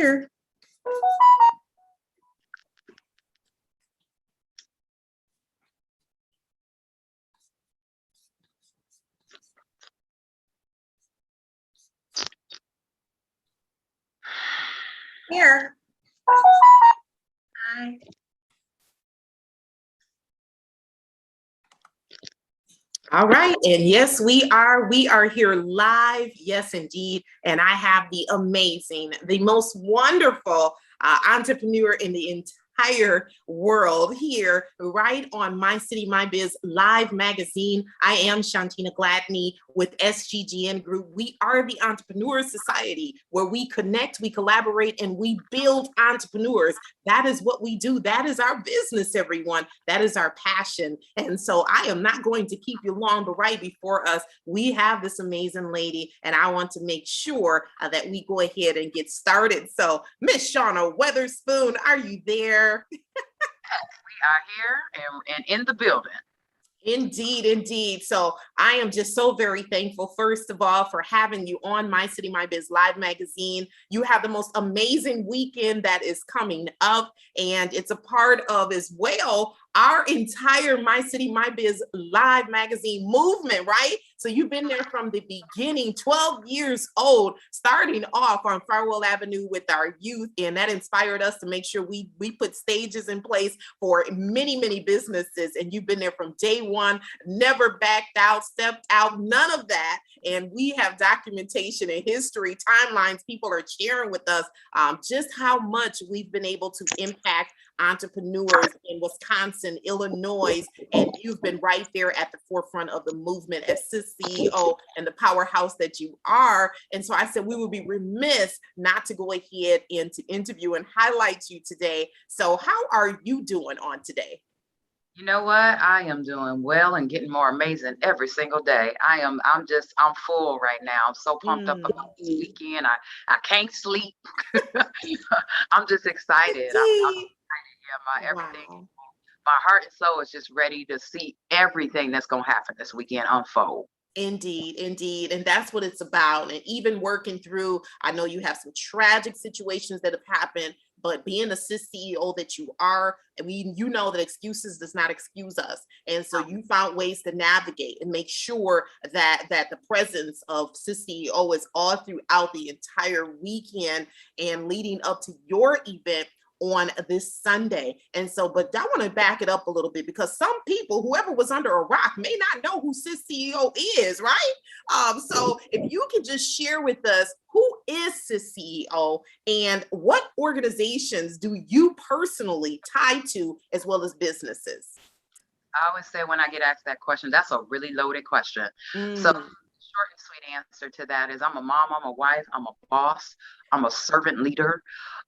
here. Here. Hi. All right, and yes, we are here live. Yes, indeed. And I have the amazing, the most wonderful entrepreneur in the entire world here, right on My City, My Biz live magazine. I am Shantina Gladney with SGGN Group. We are the Entrepreneur Society where we connect, we collaborate, and we build entrepreneurs. That is what we do. That is our business, everyone. That is our passion. And so I am not going to keep you long, but right before us, we have this amazing lady, and I want to make sure that we go ahead and get started. So Miss Shauna Weatherspoon, are you there? We are here and in the building. Indeed, indeed. So I am just so very thankful, first of all, for having you on My City, My Biz live magazine. You have the most amazing weekend that is coming up, and it's a part of as well our entire My City, My Biz live magazine movement, right? So you've been there from the beginning, 12 years old, starting off on Farwell Avenue with our youth. And that inspired us to make sure we put stages in place for many, many businesses. And you've been there from day one, never backed out, stepped out, none of that. And we have documentation and history, timelines. People are sharing with us just how much we've been able to impact entrepreneurs in Wisconsin, Illinois, and you've been right there at the forefront of the movement as SiS CEO and the powerhouse that you are. And so I said we would be remiss not to go ahead and to interview and highlight you today. So how are you doing on today? You know what? I am doing well and getting more amazing every single day. I'm full right now. I'm so pumped up about this weekend. I can't sleep. I'm just excited. I'm excited. Yeah, everything. Wow. My heart and soul is just ready to see everything that's going to happen this weekend unfold. Indeed, indeed. And that's what it's about. And even working through, I know you have some tragic situations that have happened, but being a SiS CEO that you are, and you know that excuses does not excuse us. And so you found ways to navigate and make sure that the presence of SiS CEO is all throughout the entire weekend and leading up to your event on this Sunday. And so, but I want to back it up a little bit because some people, whoever was under a rock, may not know who SiS CEO is, right? So if you can just share with us, who is SiS CEO and what organizations do you personally tie to as well as businesses? I always say when I get asked that question, that's a really loaded question. So short and sweet answer to that is I'm a mom, I'm a wife, I'm a boss, I'm a servant leader.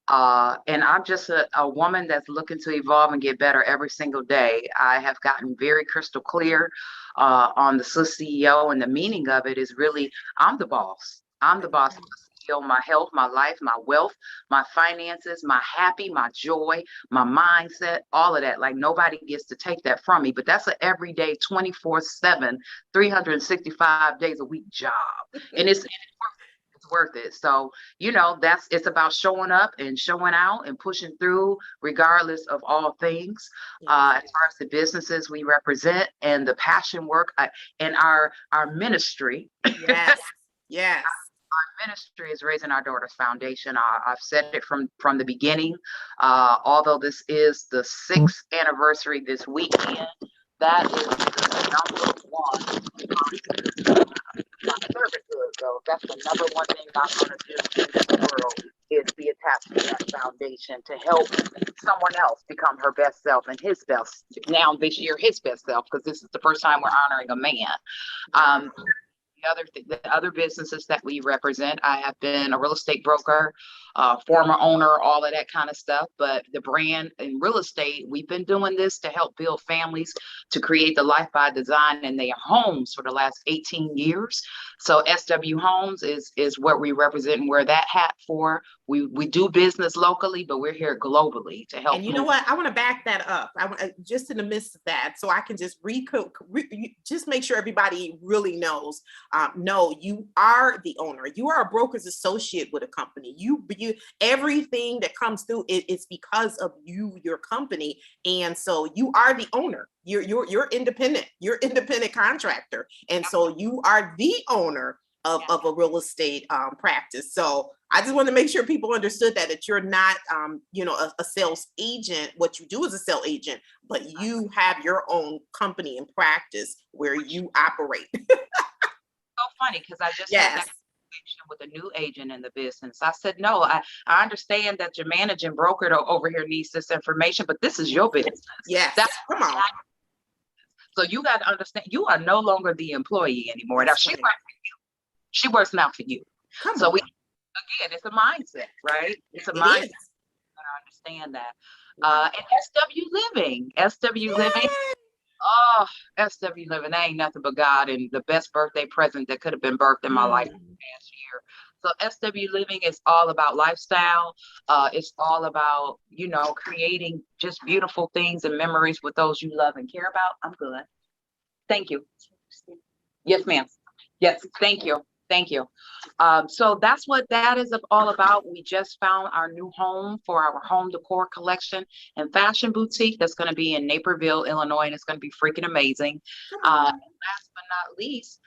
And I'm just a woman that's looking to evolve and get better every single day. I have gotten very crystal clear on the SiS CEO, and the meaning of it is really, I'm the boss. I'm the boss of the CEO, my health, my life, my wealth, my finances, my happy, my joy, my mindset, all of that. Like nobody gets to take that from me, but that's an everyday 24/7, 365 days a week job. And it's worth it. So, you know, it's about showing up and showing out and pushing through regardless of all things. As far as the businesses we represent and the passion work and our ministry. Yes. Yes. Our ministry is Raising Our Daughters Foundation. I've said it from the beginning. Although this is the 6th anniversary this weekend, that is the number one. So that's the number one thing I'm going to do in this world is be attached to that foundation to help someone else become her best self and his best. Now this year, his best self, because this is the first time we're honoring a man. The other businesses that we represent, I have been a real estate broker, former owner, all of that kind of stuff. But the brand in real estate, we've been doing this to help build families to create the life by design in their homes for the last 18 years. So SW Homes is what we represent and wear that hat for We do business locally, but we're here globally to help. And you know what? I want to back that up. I want just in the midst of that, so I can just just make sure everybody really knows. No, you are the owner. You are a broker's associate with a company. You everything that comes through it's because of you, your company, and so you are the owner. You're independent. You're independent contractor, and so you are the owner of a real estate practice. So I just want to make sure people understood that you're not, a sales agent. What you do is a sales agent, but you have your own company and practice where you operate. So funny because I just had that with a new agent in the business. I said, no, I understand that your managing broker over here needs this information, but this is your business. Yes, come on. So you got to understand, you are no longer the employee anymore. Now she works now for you. So again, it's a mindset, right? It's a mindset. I understand that. And SW Living. Oh, SW Living, that ain't nothing but God and the best birthday present that could have been birthed in my life last year. So SW Living is all about lifestyle. It's all about, creating just beautiful things and memories with those you love and care about. I'm good. Thank you. Yes, ma'am. Yes, thank you. Thank you. So that's what that is all about. We just found our new home for our home decor collection and fashion boutique that's going to be in Naperville, Illinois, and it's going to be freaking amazing. And last but not least,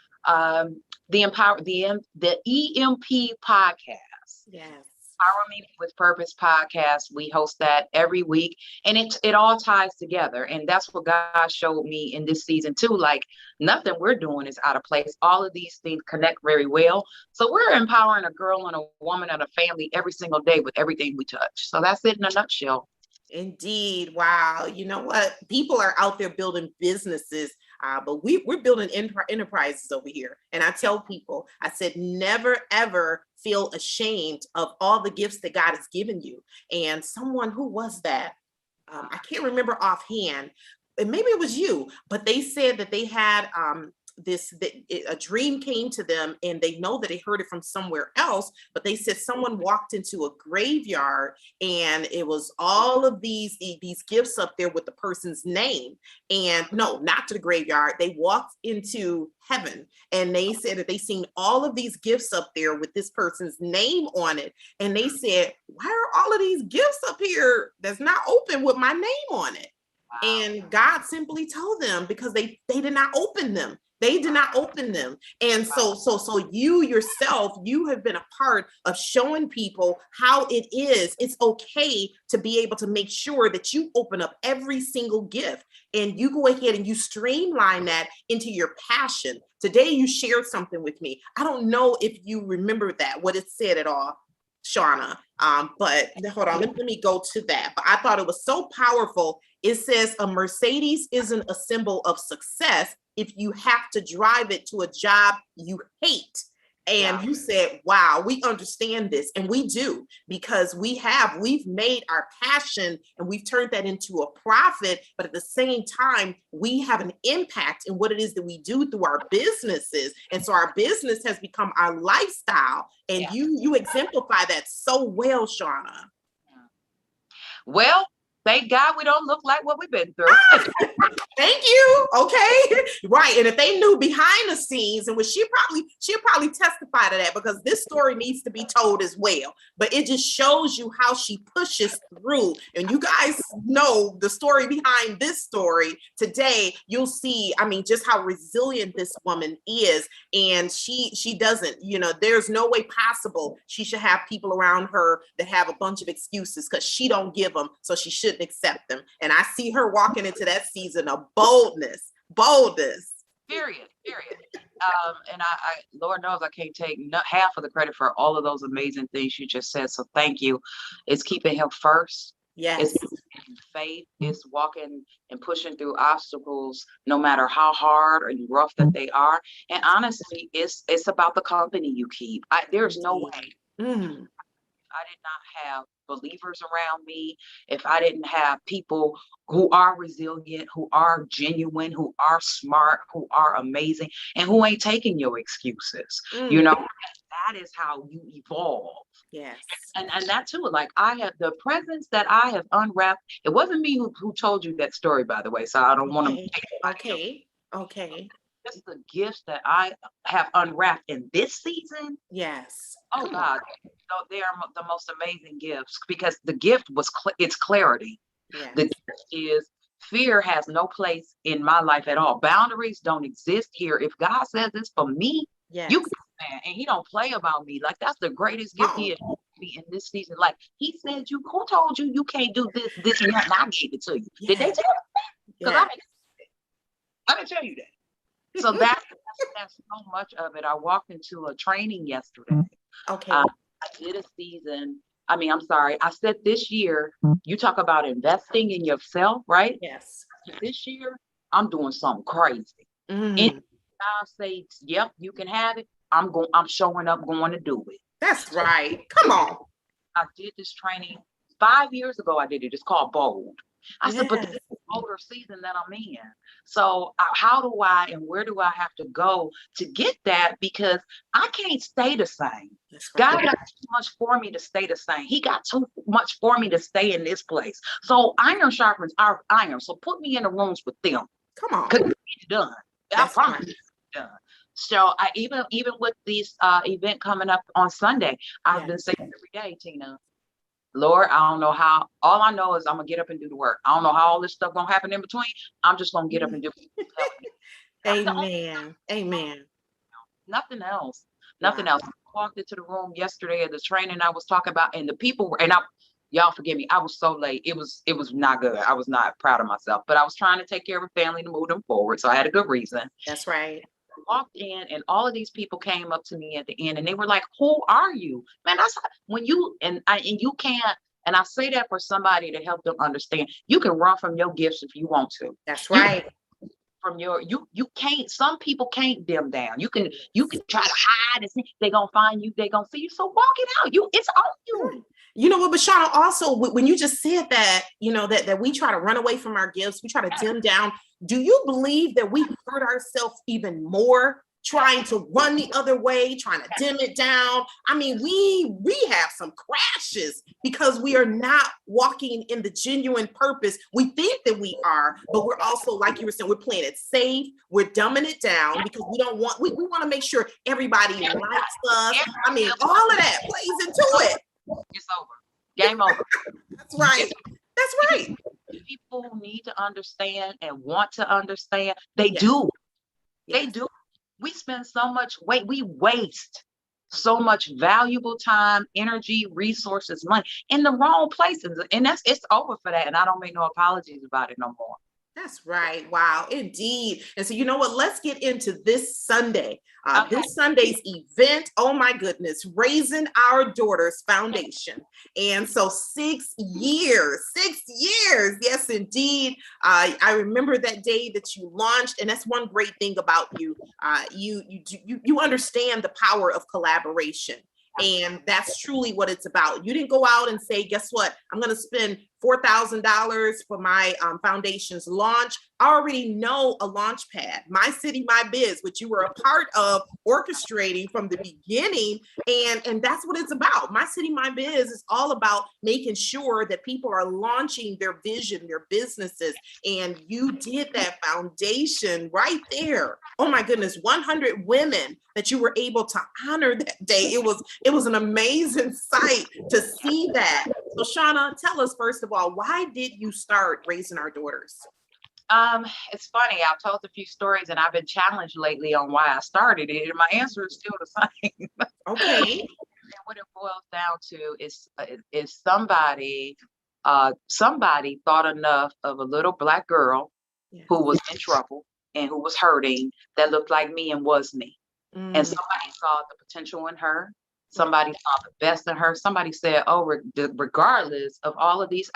the EMP podcast. Yes. Empowerment with Purpose podcast. We host that every week, and it all ties together. And that's what God showed me in this season too. Like nothing we're doing is out of place. All of these things connect very well. So we're empowering a girl and a woman and a family every single day with everything we touch. So that's it in a nutshell. Indeed. Wow. You know what? People are out there building businesses, but we're building enterprises over here. And I tell people, I said, never, ever feel ashamed of all the gifts that God has given you. And someone, who was that? I can't remember offhand, and maybe it was you, but they said that they had a dream came to them, and they know that they heard it from somewhere else, but they said someone walked into a graveyard and it was all of these gifts up there with the person's name. And no, not to the graveyard. They walked into heaven and they said that they seen all of these gifts up there with this person's name on it. And they said, why are all of these gifts up here that's not open with my name on it? And God simply told them because they did not open them. They did not open them. And so you yourself, you have been a part of showing people how it is. It's okay to be able to make sure that you open up every single gift and you go ahead and you streamline that into your passion. Today, you shared something with me. I don't know if you remember that, what it said at all, Shauna. But hold on, let me go to that. But I thought it was so powerful. It says a Mercedes isn't a symbol of success if you have to drive it to a job you hate. And you said, wow, we understand this. And we do, because we've made our passion and we've turned that into a profit. But at the same time, we have an impact in what it is that we do through our businesses. And so our business has become our lifestyle. And you exemplify that so well, Shauna. Well, thank God we don't look like what we've been through. Thank you. Okay. Right. And if they knew behind the scenes, and she'll probably testify to that, because this story needs to be told as well. But it just shows you how she pushes through. And you guys know the story behind this story. Today, you'll see, just how resilient this woman is. And she doesn't, there's no way possible she should have people around her that have a bunch of excuses, because she don't give them, so she shouldn't accept them. And I see her walking into that season of boldness. Period. And I, Lord knows I can't take half of the credit for all of those amazing things you just said. So thank you. It's keeping him first. Yes. It's faith. It's walking and pushing through obstacles, no matter how hard or rough that they are. And honestly, it's about the company you keep. There's no way. I did not have believers around me, if I didn't have people who are resilient, who are genuine, who are smart, who are amazing, and who ain't taking your excuses, that is how you evolve. Yes. And that too, like I have the presents that I have unwrapped. It wasn't me who told you that story, by the way. So I don't want to. Okay. Just the gifts that I have unwrapped in this season. Yes. Oh God, they are the most amazing gifts, because the gift was it's clarity. Yes. The gift is fear has no place in my life at all. Boundaries don't exist here. If God says it's for me, yes. you can stand, and He don't play about me. Like that's the greatest gift He has given me in this season. Like He said, who told you you can't do this and that? And I gave it to you. Yes. Did they tell you that? Because I didn't tell you that. So that's so much of it. I walked into a training yesterday. Okay. I did a season. I said this year, you talk about investing in yourself, right? Yes. This year, I'm doing something crazy. And I say, yep, you can have it. I'm showing up, going to do it. That's right. Come on. I did this training 5 years ago. I did it. It's called Bold. I said, but this is the older season that I'm in. So how do I and where do I have to go to get that? Because I can't stay the same. God got too much for me to stay the same. He got too much for me to stay in this place. So iron sharpens our iron. So put me in the rooms with them. Come on. Because it's done. I promise it's done. So I even with this event coming up on Sunday, I've been saying every day, Tina, Lord, I don't know how. All I know is I'm gonna get up and do the work. I don't know how all this stuff gonna happen in between. I'm just gonna get up and do it. Amen. Amen. Nothing else. Nothing else. I walked into the room yesterday at the training I was talking about, and the people were, and y'all forgive me, I was so late. It was not good. I was not proud of myself, but I was trying to take care of a family to move them forward. So I had a good reason. That's right. Walked in, and all of these people came up to me at the end, and they were like, who are you? Man, that's when you and you can't, and I say that for somebody to help them understand, you can run from your gifts if you want to. That's right. You can't, some people can't dim down. You can try to hide and they're gonna find you, they're gonna see you. So walk it out. It's on you. You know what, but Shauna, also when you just said that, that we try to run away from our gifts, we try to dim down. Do you believe that we hurt ourselves even more trying to run the other way, trying to dim it down? I mean, we have some crashes because we are not walking in the genuine purpose. We think that we are, but we're also, like you were saying, we're playing it safe. We're dumbing it down because we want to make sure everybody likes us. I mean, all of that plays into it. It's over. Game over. That's right. That's right. People need to understand and want to understand. They do. They do. We spend so much we waste so much valuable time, energy, resources, money in the wrong places. And it's over for that. And I don't make no apologies about it no more. That's right. Wow, indeed. And so, you know what? Let's get into this Sunday. This Sunday's event. Oh my goodness, Raising Our Daughters Foundation. And so 6 years. Yes, indeed. I remember that day that you launched, and that's one great thing about you. You understand the power of collaboration. And that's truly what it's about. You didn't go out and say, guess what? I'm going to spend $4,000 for my foundation's launch. I already know a launch pad, My City, My Biz, which you were a part of orchestrating from the beginning. And that's what it's about. My City, My Biz is all about making sure that people are launching their vision, their businesses. And you did that foundation right there. Oh my goodness, 100 women that you were able to honor that day. It was an amazing sight to see that. So Shauna, tell us first of all, why did you start Raising Our Daughters? It's funny. I've told a few stories and I've been challenged lately on why I started it. And my answer is still the same. Okay. And what it boils down to is somebody thought enough of a little Black girl who was in trouble and who was hurting, that looked like me and was me. And somebody saw the potential in her. Somebody saw the best in her. Somebody said, oh, regardless of all of these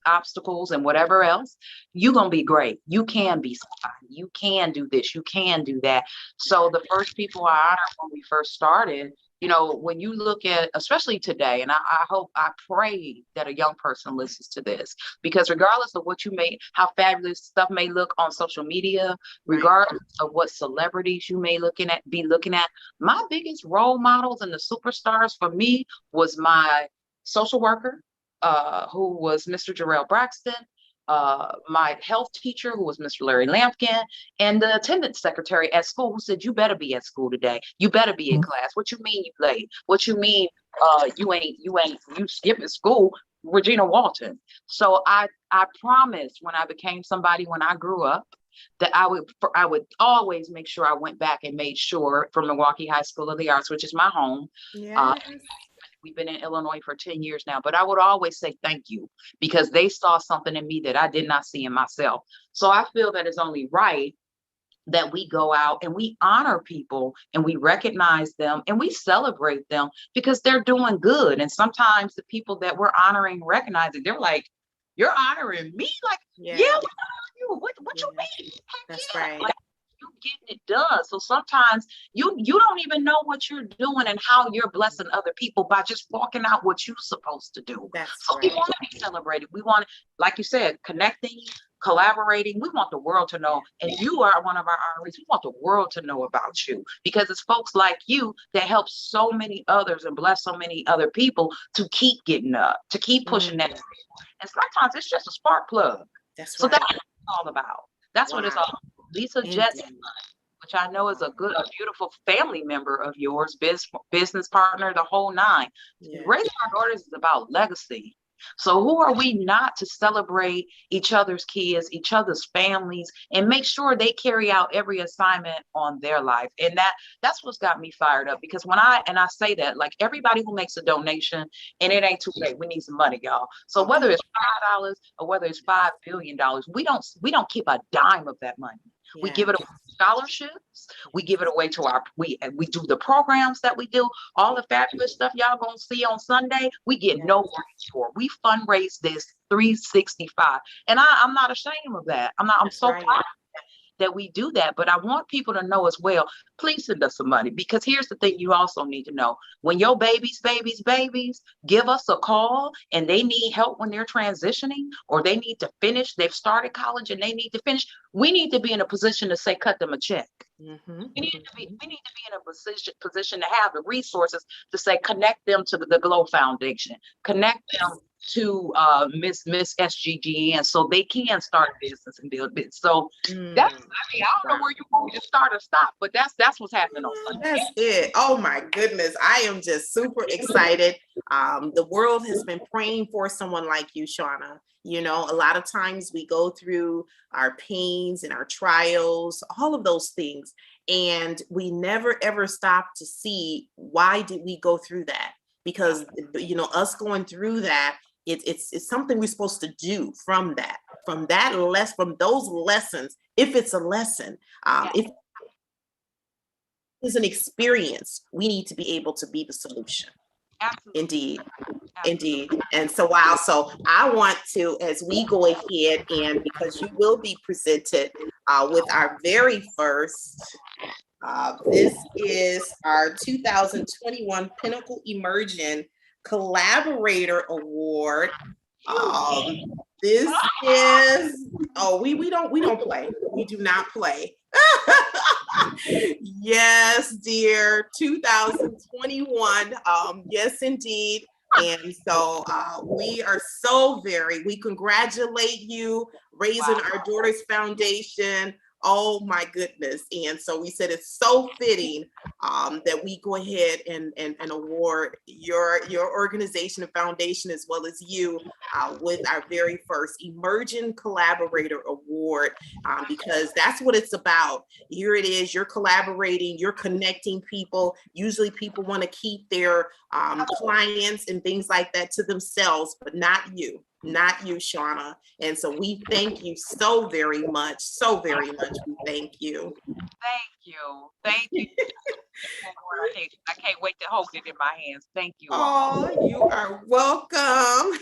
obstacles and whatever else, you're going to be great. You can be somebody. You can do this. You can do that. So the first people I honored when we first started You know, when you look at, especially today, and I pray that a young person listens to this, because regardless of what you may, how fabulous stuff may look on social media, regardless of what celebrities you may be looking at, my biggest role models and the superstars for me was my social worker, who was Mr. Jarrell Braxton, my health teacher, who was Mr. Larry Lampkin, and the attendance secretary at school, who said, "You better be at school today. You better be in class. What you mean you late? What you mean you skipping school?" Regina Walton. So I promised when I became somebody, when I grew up, that I would always make sure I went back and made sure, from Milwaukee High School of the Arts, which is my home. We've been in Illinois for 10 years now, but I would always say thank you, because they saw something in me that I did not see in myself. So I feel that it's only right that we go out and we honor people and we recognize them and we celebrate them, because they're doing good. And sometimes the people that we're honoring, recognizing, they're like, "You're honoring me?" Like, "Yeah, we're honoring you. What you mean?" That's right. Like, you getting it done. So sometimes you don't even know what you're doing and how you're blessing other people by just walking out what you're supposed to do. So we want to be celebrated. We want, like you said, connecting, collaborating. We want the world to know, and you are one of our honorees. We want the world to know about you, because it's folks like you that help so many others and bless so many other people to keep getting up, to keep pushing that. And sometimes it's just a spark plug. So that's what it's all about. That's what it's all about. Lisa Jesse, which I know is a beautiful family member of yours, business partner, the whole nine. Raising our daughters is about legacy. So who are we not to celebrate each other's kids, each other's families, and make sure they carry out every assignment on their life? And that's what's got me fired up, because when I say that, like, everybody who makes a donation, and it ain't too late, we need some money, y'all. So whether it's $5 or whether it's $5 billion, we don't keep a dime of that money. We give it away to scholarships. We give it away to we do the programs that we do, all the fabulous stuff y'all gonna see on Sunday. We get no money for. We fundraise this 365, and I'm not ashamed of that. I'm so proud that we do that. But I want people to know as well, please send us some money, because here's the thing you also need to know. When your babies give us a call and they need help when they're transitioning, or they need to finish, they've started college and they need to finish, we need to be in a position to say, cut them a check. We need to be in a position to have the resources to say, connect them to the Glow Foundation, connect them to Miss SGG, and so they can start a business and build business. So that's, I don't know where you want to start or stop, but that's what's happening on Sunday. That's it. Oh my goodness. I am just super excited. The world has been praying for someone like you, Shauna. You know, a lot of times we go through our pains and our trials, all of those things, and we never ever stop to see, why did we go through that? Because, you know, us going through that, it's something we're supposed to do from those lessons. If it's a lesson, if it's an experience, we need to be able to be the solution. Absolutely. Indeed. And so, wow. So I want to, as we go ahead, and because you will be presented with our very first, this is our 2021 Pinnacle Emerging Collaborator Award. This is, we don't play. We do not play. Yes, dear, 2021. Yes, indeed. And so we congratulate you, Raising Our Daughters Foundation. Oh my goodness. And so we said it's so fitting that we go ahead and award your organization and foundation, as well as you, with our very first Emerging Collaborator Award, because that's what it's about. Here it is, you're collaborating, you're connecting people. Usually people want to keep their clients and things like that to themselves, but not you, Shauna. And so we thank you so very much. We thank you. Thank you. I can't wait to hold it in my hands. Thank you. Oh, you are welcome.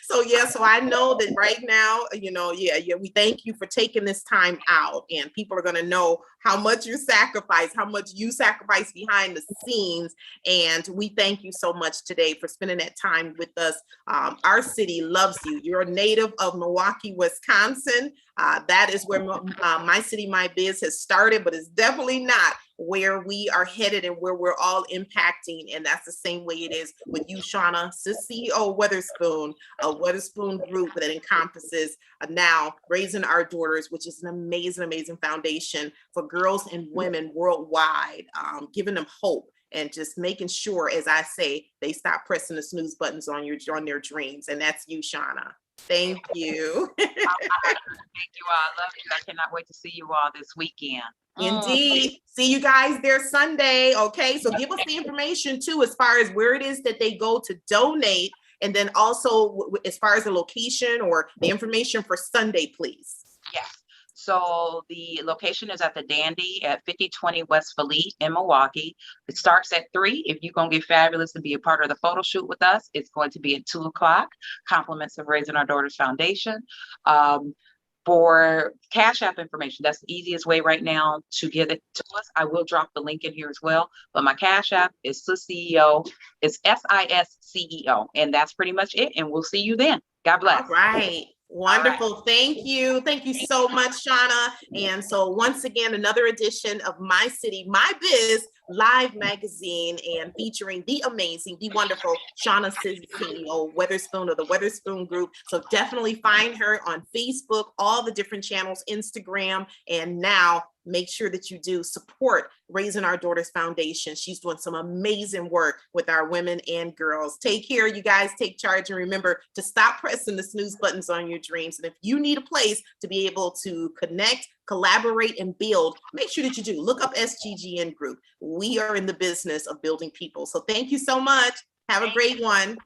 So yeah, so I know that right now, we thank you for taking this time out, and people are going to know how much you sacrifice behind the scenes. And we thank you so much today for spending that time with us. Our city loves you. You're a native of Milwaukee, Wisconsin. That is where My City, My Biz has started, but it's definitely not where we are headed and where we're all impacting. And that's the same way it is with you, Shauna, SiS CEO of Weatherspoon, a Weatherspoon group that encompasses now Raising Our Daughters, which is an amazing, amazing foundation for girls and women worldwide, giving them hope and just making sure, as I say, they stop pressing the snooze buttons on their dreams. And that's you, Shauna. Thank you. Thank you all. I love you. I cannot wait to see you all this weekend. Indeed. See you guys there Sunday. Okay. So give us the information too, as far as where it is that they go to donate. And then also as far as the location or the information for Sunday, please. Yes. So the location is at the Dandy at 5020 West Fleet in Milwaukee. It starts at 3. If you're going to get fabulous to be a part of the photo shoot with us, it's going to be at 2:00. Compliments of Raising Our Daughters Foundation. For Cash App information, that's the easiest way right now to get it to us. I will drop the link in here as well. But my Cash App is SiS CEO. It's SiS CEO. And that's pretty much it. And we'll see you then. God bless. All right. Wonderful. Thank you. Thank you so much, Shauna. And so once again, another edition of My City, My Biz live magazine, and featuring the amazing, the wonderful Shauna, SiS CEO, Weatherspoon of the Weatherspoon Group. So definitely find her on Facebook, all the different channels, Instagram, and now make sure that you do support Raising Our Daughters Foundation. She's doing some amazing work with our women and girls. Take care, you guys. Take charge, and remember to stop pressing the snooze buttons on your dreams. And if you need a place to be able to connect, collaborate, and build, make sure that you do. Look up SGGN Group. We are in the business of building people. So thank you so much. Have a great one.